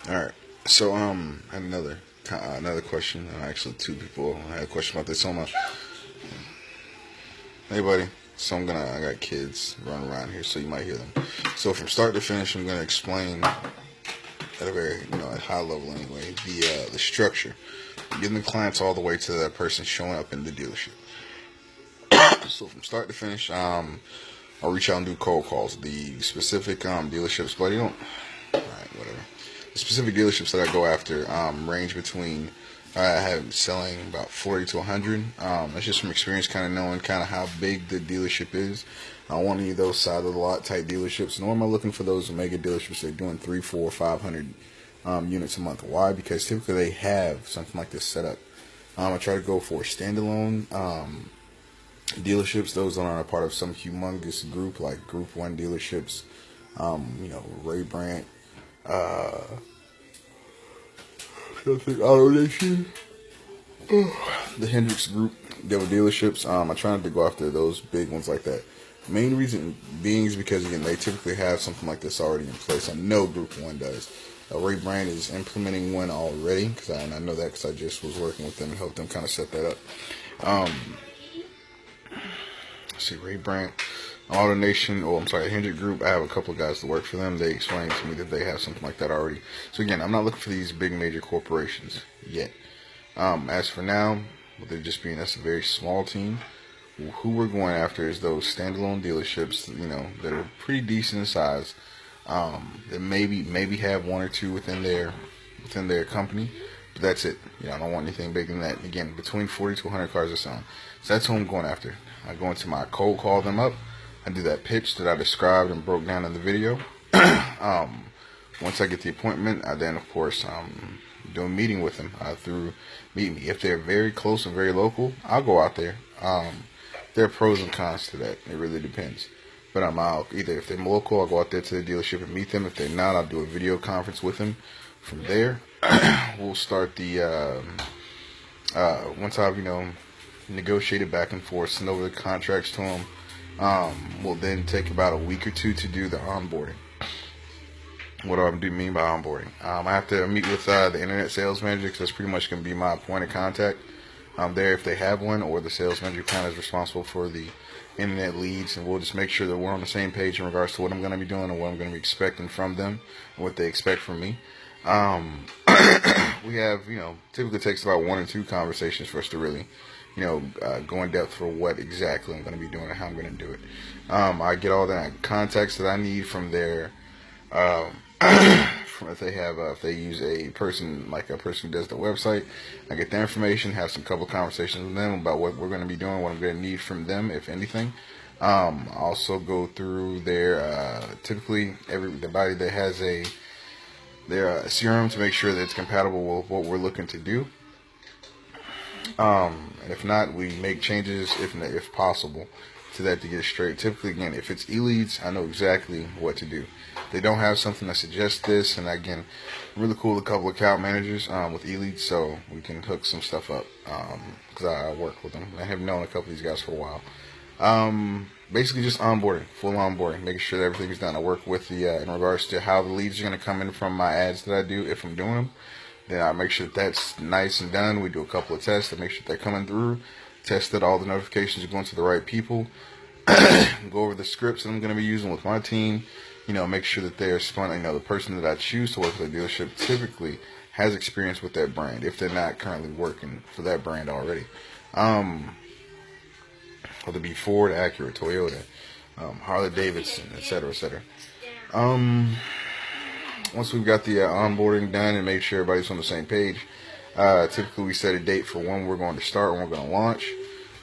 All right. So I had another question. Actually, two people had a question about this. So hey buddy. So I got kids running around here, so you might hear them. So from start to finish, I'm gonna explain at a very, at high level anyway, the structure, getting the clients all the way to that person showing up in the dealership. So from start to finish, I'll reach out and do cold calls. The specific dealerships, but you don't. All right, whatever. The specific dealerships that I go after range between I have selling about 40 to 100. That's just from experience, kind of knowing kind of how big the dealership is. I don't want any of those side of the lot type dealerships. Nor am I looking for those mega dealerships that are doing 3, 4, 500 units a month. Why? Because typically they have something like this set up. I try to go for standalone dealerships, those that aren't a part of some humongous group like Group 1 dealerships, Ray Brandt, Auto Nation, the Hendricks Group, dealerships. I try not to go after those big ones like that. Main reason being is because, again, they typically have something like this already in place. I know Group 1 does. Ray Brandt is implementing one already, because I know that because I just was working with them and helped them kind of set that up. See, Ray Brandt, Auto Nation, Hendrick Group, I have a couple of guys that work for them. They explained to me that they have something like that already. So again, I'm not looking for these big major corporations yet. As for now, with it just being that's a very small team, who we're going after is those standalone dealerships, that are pretty decent in size, that maybe have one or two within their company. But that's it. I don't want anything bigger than that. Again, between 40 to 100 cars or so. So that's who I'm going after. I go into my cold call them up. I do that pitch that I described and broke down in the video. Once I get the appointment, I then, of course, do a meeting with them through Meet Me. If they're very close and very local, I'll go out there. There are pros and cons to that. It really depends. But I'm out. Either if they're local, I'll go out there to the dealership and meet them. If they're not, I'll do a video conference with them. From there, we'll start the, once I've, negotiated back and forth, send over the contracts to them, we'll then take about a week or two to do the onboarding. What do I mean by onboarding? I have to meet with the internet sales manager, because that's pretty much going to be my point of contact there if they have one, or the sales manager kind of is responsible for the internet leads, and we'll just make sure that we're on the same page in regards to what I'm going to be doing and what I'm going to be expecting from them and what they expect from me. We have, typically takes about 1 or 2 conversations for us to really, go in depth for what exactly I'm going to be doing and how I'm going to do it. I get all that contacts that I need from their, from if they use a person who does the website. I get their information, have some couple conversations with them about what we're going to be doing, what I'm going to need from them, if anything. Also go through their, typically everybody that has their CRM to make sure that it's compatible with what we're looking to do. And if not, we make changes if possible to that to get it straight. Typically, again, if it's e-leads, I know exactly what to do. If they don't have something that suggests this, and again, really cool a couple account managers with e-leads, so we can hook some stuff up because I work with them. I have known a couple of these guys for a while. Basically just onboarding, full onboarding, making sure that everything is done. I work with the in regards to how the leads are going to come in from my ads that I do if I'm doing them. Then I make sure that's nice and done. We do a couple of tests to make sure they're coming through. Test that all the notifications are going to the right people. Go over the scripts that I'm going to be using with my team. Make sure that they're spun. The person that I choose to work with the dealership typically has experience with that brand if they're not currently working for that brand already. Whether it be Ford, Acura, Toyota, Harley Davidson, etc., etc. Once we've got the onboarding done and make sure everybody's on the same page, typically we set a date for when we're going to start, when we're going to launch.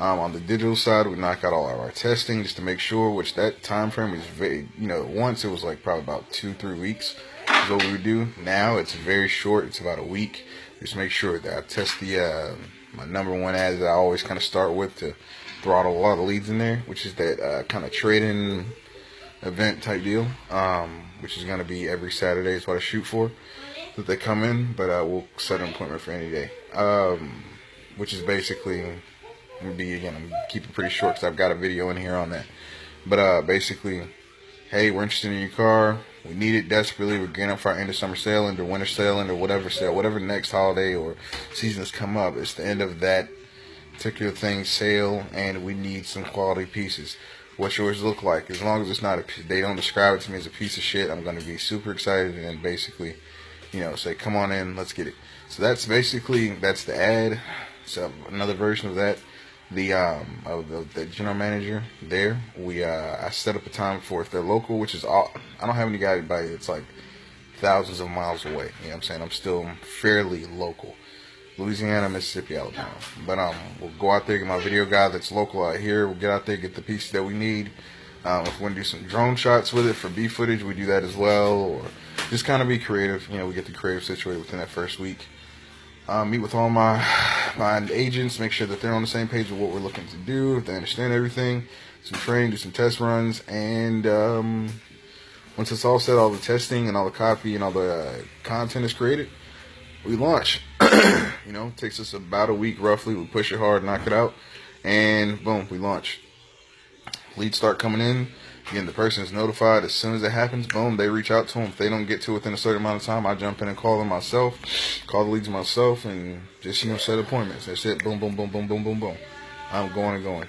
On the digital side, we knock out all of our testing just to make sure, which that time frame is very, once it was like probably about 2-3 weeks is what we would do. Now it's very short. It's about a week. Just make sure that I test the my number one ad that I always kind of start with to throttle a lot of leads in there, which is that kind of trade-in event type deal, which is going to be every Saturday is what I shoot for, that they come in, but we'll set an appointment for any day, which is basically, I'm keeping it pretty short because I've got a video in here on that, but basically, hey, we're interested in your car, We need it desperately. We're getting up for our end of summer sale, into winter sale, into whatever next holiday or season has come up. It's the end of that particular thing sale, and we need some quality pieces. What yours look like? As long as it's not they don't describe it to me as a piece of shit, I'm going to be super excited and basically, say, come on in, let's get it. So that's the ad. So another version of that. The general manager there, I set up a time for, if they're local, which is all, I don't have any guy by it's like thousands of miles away. You know what I'm saying? I'm still fairly local. Louisiana, Mississippi, Alabama. But we'll go out there, get my video guy that's local out here. We'll get out there, get the pieces that we need. If we want to do some drone shots with it for B footage, we do that as well. Or just kind of be creative. We get the creative situated within that first week. Meet with all my agents, make sure that they're on the same page with what we're looking to do, if they understand everything. Some training, do some test runs, and once it's all set, all the testing and all the copy and all the content is created, we launch. It takes us about a week roughly. We push it hard, knock it out, and boom, we launch. Leads start coming in. Again, the person is notified as soon as it happens. Boom, they reach out to them. If they don't get to it within a certain amount of time, I jump in and call them myself, call the leads myself, and just set appointments. That's it. Boom, boom, boom, boom, boom, boom, boom. I'm going and going.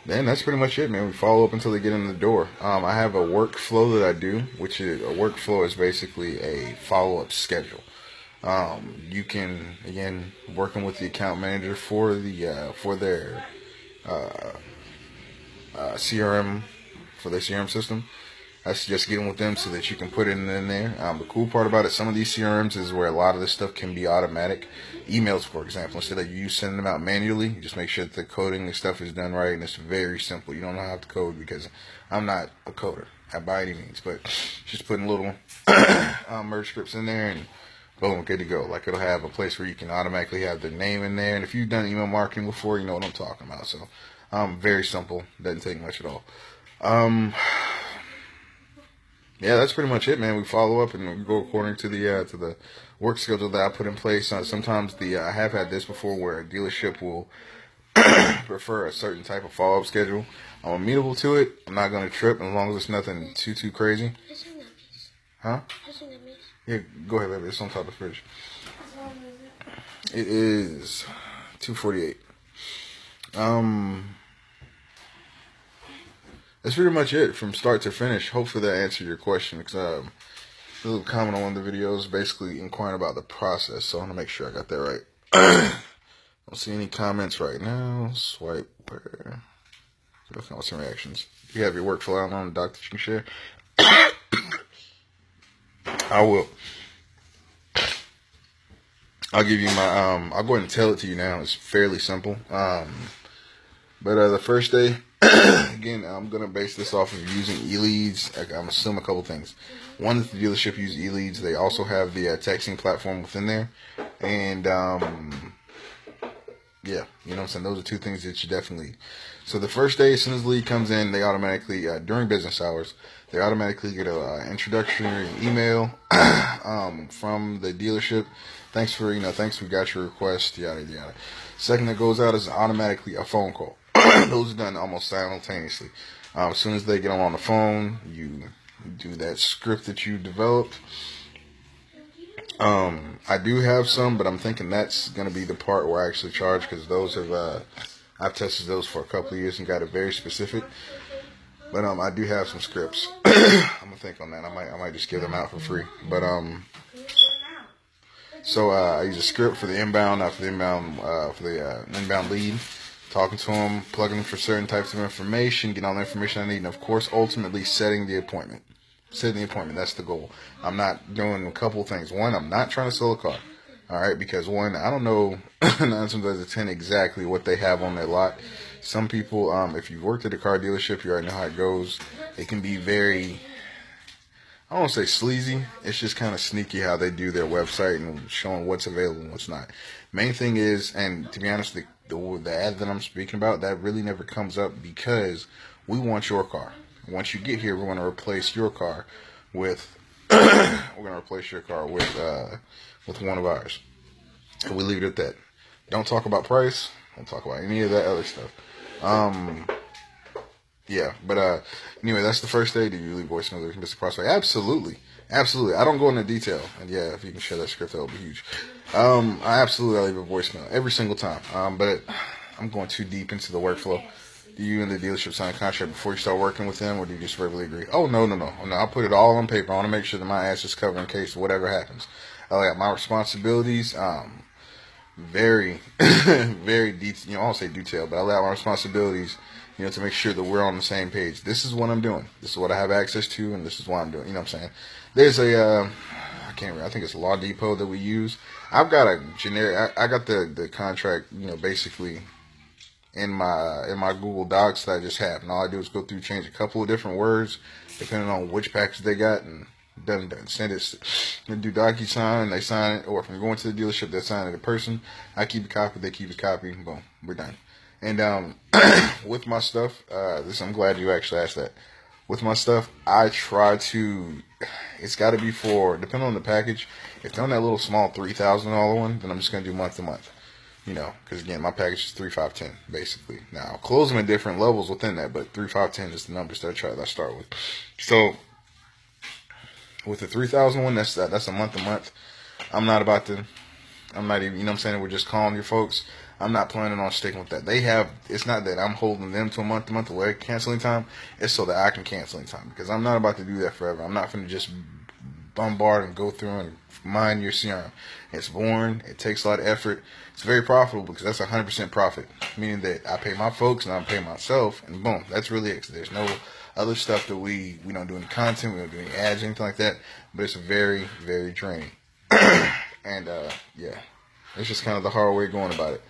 Then that's pretty much it, man. We follow up until they get in the door. I have a workflow that I do, which is a workflow is basically a follow-up schedule. You can, again, working with the account manager for their CRM, for their CRM system. I suggest getting with them so that you can put it in there. The cool part about it, some of these CRMs is where a lot of this stuff can be automatic. Emails, for example, instead of you sending them out manually, you just make sure that the coding and stuff is done right, and it's very simple. You don't know how to code because I'm not a coder by any means, but just putting little merge scripts in there and boom, good to go. Like it'll have a place where you can automatically have their name in there, and if you've done email marketing before, you know what I'm talking about. So very simple, doesn't take much at all. Yeah, that's pretty much it, man. We follow up and we go according to the work schedule that I put in place. Sometimes I have had this before where a dealership will prefer a certain type of follow-up schedule. I'm amenable to it. I'm not going to trip as long as it's nothing too crazy. Huh? Yeah, go ahead, baby. It's on top of the fridge. It is 2:48. That's pretty much it from start to finish. Hopefully that answered your question. Because a little comment on one of the videos basically inquiring about the process. So I want to make sure I got that right. Don't see any comments right now. Swipe where? What's some reactions? If you have your workflow out on the doc that you can share, I will. I'll give you my, I'll go ahead and tell it to you now. It's fairly simple. But the first day, again, I'm going to base this off of using eLeads. I'm assuming a couple things. One, that the dealership uses eLeads. They also have the texting platform within there. And, yeah, you know what I'm saying? Those are two things that you definitely... So the first day, as soon as the lead comes in, they automatically, during business hours, they automatically get an introductory email from the dealership. Thanks, we got your request, yada, yada. Second that goes out is automatically a phone call. Those are done almost simultaneously. As soon as they get on the phone, you do that script that you developed. I do have some, but I'm thinking that's going to be the part where I actually charge, because those have, I've tested those for a couple of years and got it very specific. But I do have some scripts. I'm gonna think on that. I might just give them out for free. But so I use a script for the inbound, inbound lead, talking to them, plugging them for certain types of information, getting all the information I need, and of course, ultimately setting the appointment. That's the goal. I'm not doing a couple things. One, I'm not trying to sell a car. All right, because one, I don't know 9 times out of 10 exactly what they have on their lot. Some people, if you've worked at a car dealership, you already know how it goes. It can be very, I don't want to say sleazy. It's just kind of sneaky how they do their website and showing what's available and what's not. Main thing is, and to be honest, the ad that I'm speaking about, that really never comes up because we want your car. Once you get here, we're going to replace your car with with one of ours. And we leave it at that. Don't talk about price. Don't talk about any of that other stuff. Yeah, but anyway, that's the first day. Do you leave voicemail with Mr. Prospect? Absolutely, absolutely. I don't go into detail, and yeah, if you can share that script, that would be huge. I leave a voicemail every single time. But I'm going too deep into the workflow. Do you and the dealership sign a contract before you start working with them, or do you just verbally agree? Oh, no, no, no, no. I'll put it all on paper. I want to make sure that my ass is covered in case whatever happens. I got my responsibilities. Very, very detailed. I won't say detailed, but I lay out my responsibilities, to make sure that we're on the same page. This is what I'm doing. This is what I have access to, and this is what I'm doing. You know what I'm saying? There's I can't remember. I think it's Law Depot that we use. I've got a generic. I got the contract, basically in my Google Docs that I just have, and all I do is go through, change a couple of different words depending on which package they got, and done. Send it and do DocuSign, they sign it, or if I'm going to the dealership, they sign it in person. I keep a copy, they keep a copy. Boom, we're done. And with my stuff, I'm glad you actually asked that. With my stuff, I try to. It's got to be for, depending on the package. If they're on that little small $3,000 one, then I'm just gonna do month to month. Because again, my package is 3, 5, 10, basically. Now I'll close them at different levels within that, but 3, 5, 10 is the numbers that I start with. So with the 3,000 one, that's a month to month. I'm not even, you know what I'm saying, we're just calling your folks. I'm not planning on sticking with that. It's not that I'm holding them to a month to month away canceling time. It's so that I can cancel in time, because I'm not about to do that forever. I'm not going to just bombard and go through and mine your CRM. It's boring. It takes a lot of effort. It's very profitable because that's 100% profit, meaning that I pay my folks and I pay myself, and boom, that's really it. There's no other stuff that we don't do any content, we don't do any ads, anything like that. But it's very, very draining. And yeah, it's just kind of the hard way going about it.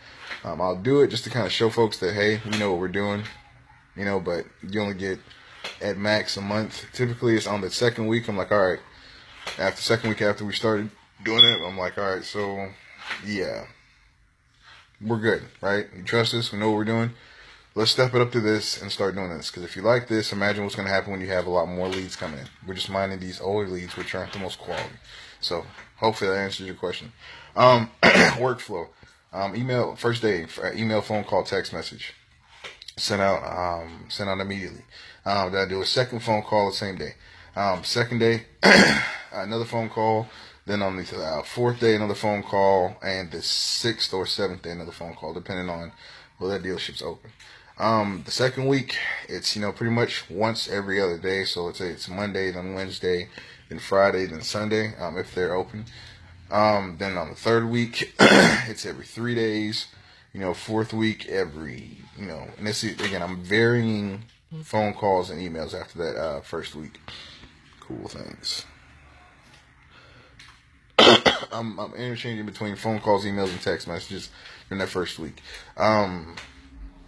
I'll do it just to kind of show folks that, hey, we know what we're doing, but you only get at max a month. Typically it's on the second week. I'm like, all right, after second week after we started doing it, I'm like, all right, so yeah, we're good, right? You trust us, we know what we're doing. Let's step it up to this and start doing this. Because if you like this, imagine what's going to happen when you have a lot more leads coming in. We're just mining these older leads, which aren't the most quality. So hopefully that answers your question. Workflow. Email, first day, email, phone call, text message. Sent out immediately. Then I do a second phone call the same day. Second day, another phone call. Then on the fourth day, another phone call. And the sixth or seventh day, another phone call, depending on whether that dealership's open. The second week, it's, pretty much once every other day. So let's say it's Monday, then Wednesday, then Friday, then Sunday, if they're open. Then on the third week, it's every 3 days. Fourth week, every, and this is, again, I'm varying phone calls and emails after that first week. Cool things. I'm interchanging between phone calls, emails, and text messages in that first week.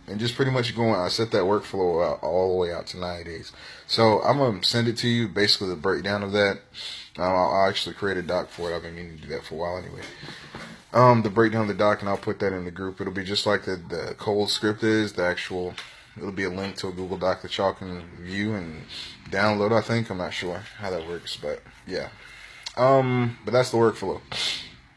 And just pretty much I set that workflow out all the way out to 90 days. So I'm going to send it to you, basically the breakdown of that. I'll actually create a doc for it. I've been meaning to do that for a while anyway. The breakdown of the doc, and I'll put that in the group. It'll be just like the cold script is, it'll be a link to a Google Doc that y'all can view and download, I think. I'm not sure how that works, but yeah. But that's the workflow.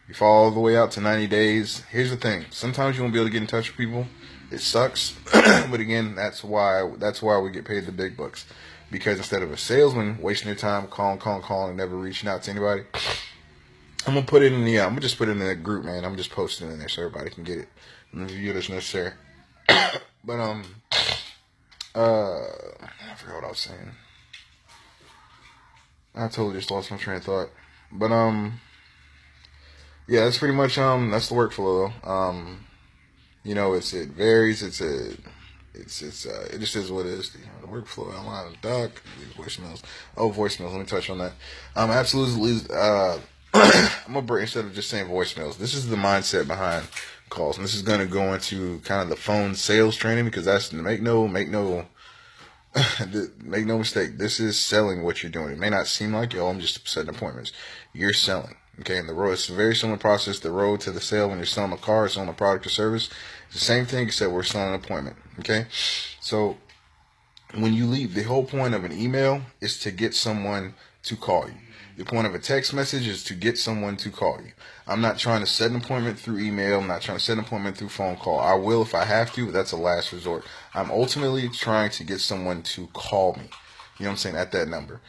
You follow all the way out to 90 days. Here's the thing. Sometimes you won't be able to get in touch with people. It sucks. But again, that's why we get paid the big bucks. Because instead of a salesman wasting their time calling, and never reaching out to anybody, I'm gonna put it in I'm gonna just put it in the group, man. I'm just posting it in there so everybody can get it and review it as necessary. But I forgot what I was saying. I totally just lost my train of thought. But yeah, that's pretty much that's the workflow though. It varies. It just is what it is. The workflow, online, doc, voicemails. Oh, voicemails. Let me touch on that. Absolutely. I'm gonna break, instead of just saying voicemails. This is the mindset behind calls, and this is gonna go into kind of the phone sales training, because that's make no mistake. This is selling what you're doing. It may not seem like I'm just setting appointments. You're selling. Okay, and the road, it's a very similar process. The road to the sale when you're selling a car, selling a product or service, it's the same thing except we're selling an appointment. Okay, so when you leave, the whole point of an email is to get someone to call you. The point of a text message is to get someone to call you. I'm not trying to set an appointment through email. I'm not trying to set an appointment through phone call. I will if I have to, but that's a last resort. I'm ultimately trying to get someone to call me. You know what I'm saying? At that number.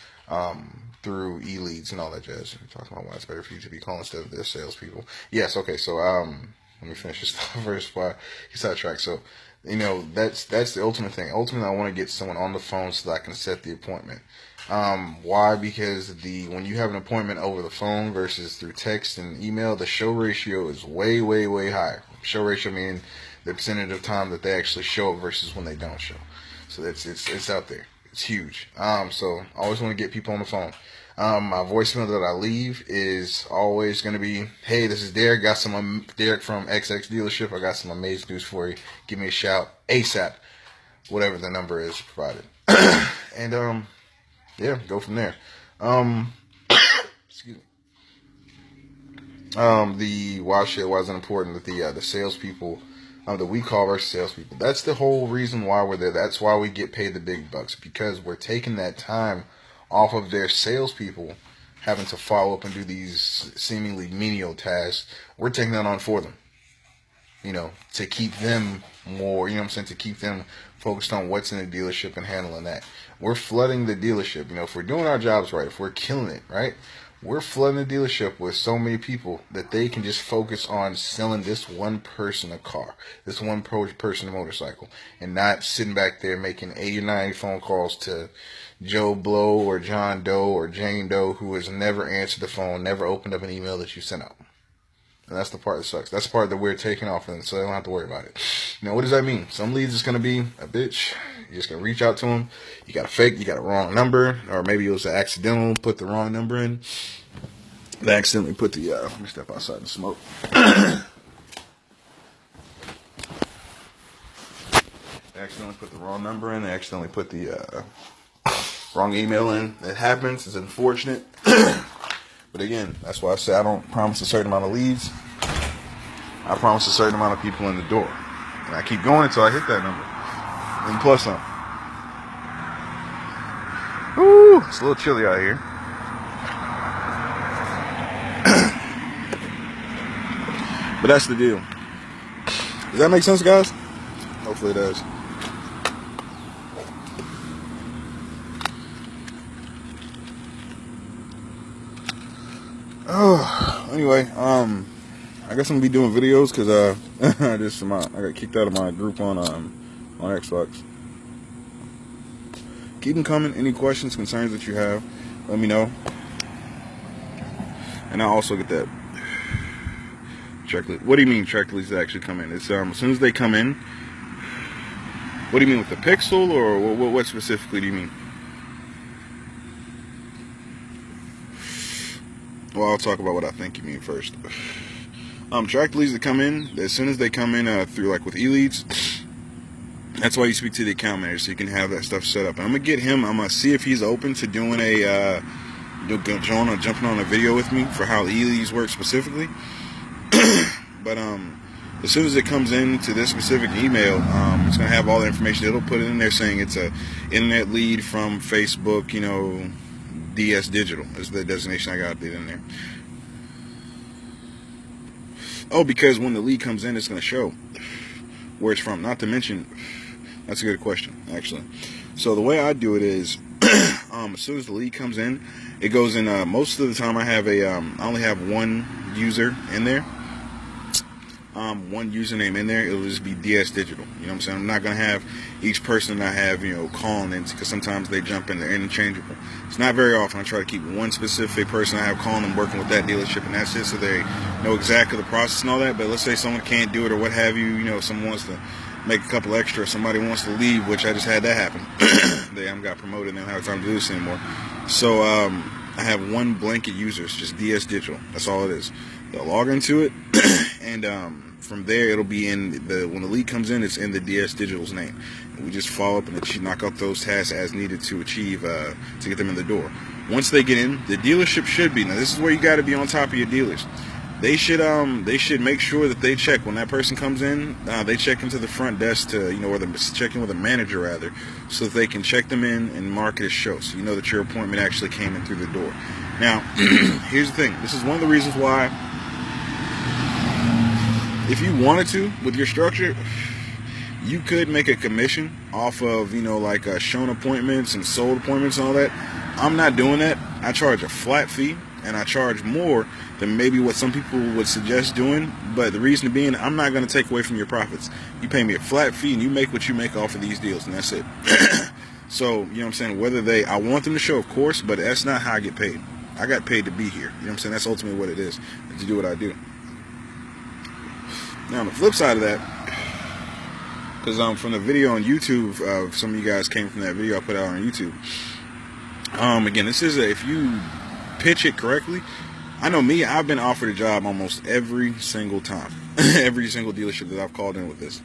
Through e-leads and all that jazz. We're talking about why it's better for you to be calling instead of their salespeople. Yes, okay, so let me finish this first before I get sidetracked. So, you know, that's the ultimate thing. Ultimately, I want to get someone on the phone so that I can set the appointment. Why? Because when you have an appointment over the phone versus through text and email, the show ratio is way, way, way higher. Show ratio meaning the percentage of time that they actually show up versus when they don't show. So it's out there. It's huge. So I always want to get people on the phone. My voicemail that I leave is always going to be, hey, this is Derek. Derek from XX dealership. I got some amazing news for you. Give me a shout ASAP. Whatever the number is provided. And, yeah, go from there. Excuse me. Why is it important that the salespeople, that we call versus salespeople. That's the whole reason why we're there. That's why we get paid the big bucks, because we're taking that time off of their salespeople having to follow up and do these seemingly menial tasks. We're taking that on for them, you know, to keep them more, you know what I'm saying, to keep them focused on what's in the dealership and handling that. We're flooding the dealership, you know, if we're doing our jobs right, if we're killing it, right? We're flooding the dealership with so many people that they can just focus on selling this one person a car, this one person a motorcycle, and not sitting back there making 80 or 90 phone calls to Joe Blow or John Doe or Jane Doe, who has never answered the phone, never opened up an email that you sent out. And that's the part that sucks. That's the part that we're taking off of them, so they don't have to worry about it. Now, what does that mean? Some leads is going to be a bitch. You're just going to reach out to them. You got a wrong number, or maybe it was an accidental, put the wrong number in. They accidentally put the, let me step outside and smoke. They accidentally put the wrong number in. They accidentally put the wrong email in. It happens. It's unfortunate. But again, that's why I say I don't promise a certain amount of leads. I promise a certain amount of people in the door. And I keep going until I hit that number. And plus some. Ooh, it's a little chilly out here. But that's the deal. Does that make sense, guys? Hopefully it does. Oh, anyway, I guess I'm gonna be doing videos because I got kicked out of my group on Xbox. Keep them coming. Any questions, concerns that you have, let me know. And I'll also get that checklist. What do you mean checklist actually come in? It's as soon as they come in. What do you mean with the pixel, or what specifically do you mean? Well, I'll talk about what I think you mean first. Track leads that come in, as soon as they come in through, like with e-leads, that's why you speak to the account manager so you can have that stuff set up. And I'm going to get him, I'm going to see if he's open to doing jumping on a video with me for how the e-leads work specifically. But as soon as it comes into this specific email, it's going to have all the information. It'll put it in there saying it's a internet lead from Facebook, you know, DS Digital is the designation I got it in there. Oh, because when the lead comes in, it's going to show where it's from. Not to mention, that's a good question, actually. So the way I do it is, as soon as the lead comes in, it goes in. Most of the time, I only have one user in there. One username in there. It'll just be DS Digital. You know what I'm saying? I'm not gonna have each person I have, you know, calling in, because sometimes they jump in. They're interchangeable. It's not very often. I try to keep one specific person I have calling and working with that dealership, and that's it, so they know exactly the process and all that. But let's say someone can't do it or what have you. You know, someone wants to make a couple extra. Somebody wants to leave, which I just had that happen. They haven't got promoted and they don't have time to do this anymore. So I have one blanket user. It's just DS Digital. That's all it is. They'll log into it, and from there it'll be in when the lead comes in, it's in the DS Digital's name. And we just follow up and knock out those tasks as needed to achieve to get them in the door. Once they get in, the dealership should be, now this is where you got to be on top of your dealers. They should make sure that they check when that person comes in. They check into the front desk to, you know, or they check in with a manager rather, so that they can check them in and mark it as show, so you know that your appointment actually came in through the door. Now, here's the thing. This is one of the reasons why, if you wanted to, with your structure, you could make a commission off of, like shown appointments and sold appointments and all that. I'm not doing that. I charge a flat fee, and I charge more than maybe what some people would suggest doing. But the reason being, I'm not going to take away from your profits. You pay me a flat fee, and you make what you make off of these deals, and that's it. So, what I'm saying? I want them to show, of course, but that's not how I get paid. I got paid to be here. You know what I'm saying? That's ultimately what it is, to do what I do. Now, on the flip side of that, because from the video on YouTube, some of you guys came from that video I put out on YouTube. Again, this is if you pitch it correctly. I know me, I've been offered a job almost every single time. Every single dealership that I've called in with this.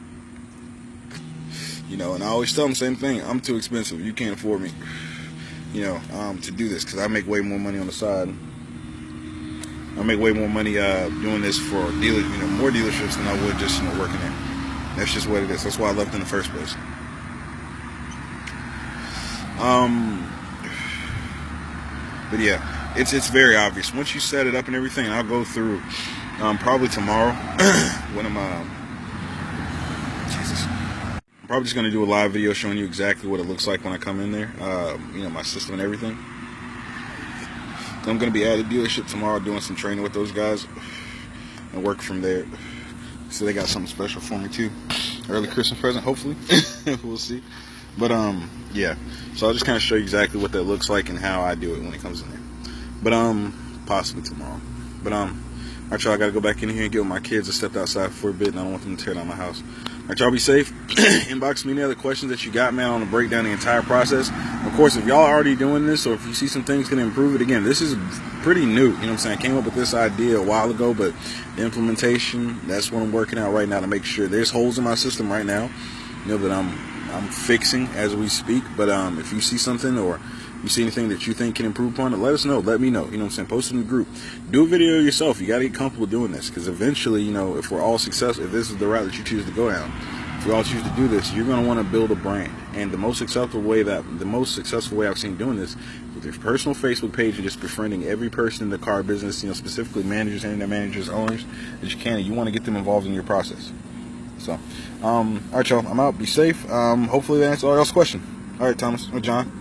And I always tell them the same thing. I'm too expensive. You can't afford me. To do this, because I make way more money on the side. I make way more money doing this for dealers, more dealerships than I would just working there. That's just what it is. That's why I left in the first place. But yeah, it's very obvious once you set it up and everything. And I'll go through probably tomorrow when I'm I'm probably just going to do a live video showing you exactly what it looks like when I come in there, my system and everything. I'm going to be at a dealership tomorrow doing some training with those guys and work from there. So they got something special for me too. Early Christmas present, hopefully. We'll see. But yeah. So I'll just kind of show you exactly what that looks like and how I do it when it comes in there. But possibly tomorrow. But alright, y'all, I gotta go back in here and get with my kids. I stepped outside for a bit and I don't want them to tear down my house. Alright, y'all, be safe. Inbox me any other questions that you got, man. I want to break down the entire process. Of course, if y'all are already doing this, or if you see some things can improve it, again, this is pretty new. You know what I'm saying? I came up with this idea a while ago, but the implementation, that's what I'm working out right now to make sure. There's holes in my system right now, that I'm fixing as we speak. But if you see something or you see anything that you think can improve upon it, let us know. Let me know. You know what I'm saying? Post it in the group. Do a video yourself. You got to get comfortable doing this, because eventually, if we're all successful, if this is the route that you choose to go down, if we all choose to do this, you're going to want to build a brand. And the most successful way I've seen doing this with your personal Facebook page and just befriending every person in the car business, specifically managers, internet managers, owners, that you can. You want to get them involved in your process. So, all right, y'all. I'm out. Be safe. Hopefully that answers all y'all's questions. All right, Thomas or John.